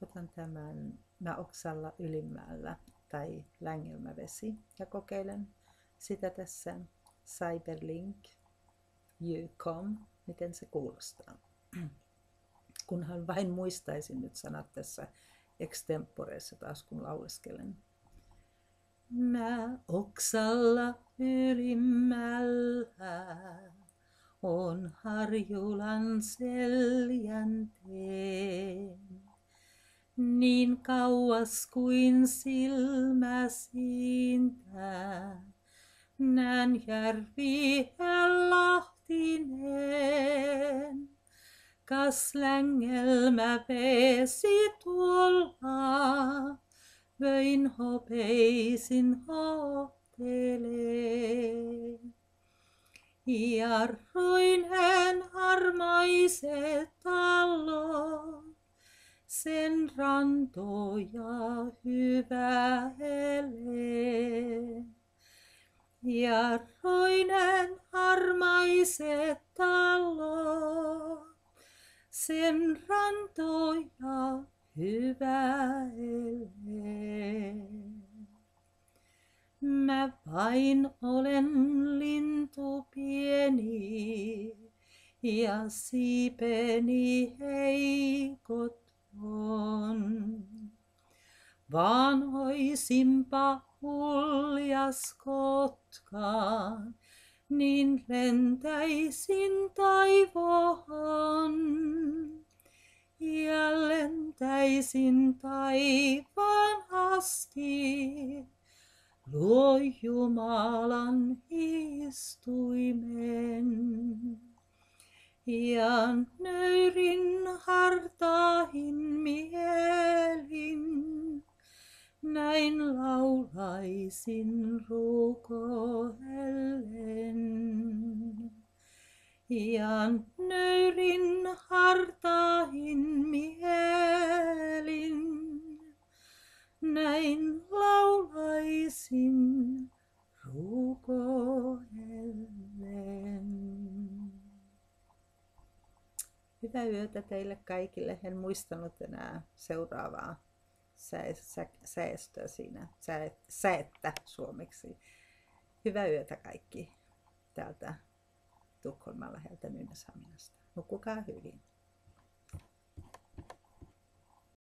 Otan tämän Oksalla Ylimmällä tai Längelmävesi ja kokeilen sitä tässä Cyberlink Ycom, miten se kuulostaa. Kunhan vain muistaisin nyt sanat tässä extemporeessa taas kun lauleskelen. Mä Oksalla ylimmällä on Harjulan seljänteen. Niin kauas kuin silmä siintää, nään järvien lahtineen. Kas Längelmä vesi tuolla, vöin hopeisin hohtelee. Jarruinen harmaiset talot, sen rantoja hyväilee. Jarruinen harmaiset talot, sen rantoja hyväilee. Mä vain olen lintu pieni ja siipeni heikot on. Vaan oisimpa uljas kotka, niin lentäisin taivoon. Ja lentäisin taivaan asti, luo Jumalan istuimen. Ja nöyrin hartahin mielin, näin laulaisin rukoillen. Ja nöyrin hartahin mielin, näin laulaisin rukoillen. Hyvää yötä teille kaikille. En muistanut enää seuraavaa säestöä siinä, säettä suomeksi. Hyvää yötä kaikki täältä Tukholman läheltä Nynäshaminasta. Nukkukaa hyvin.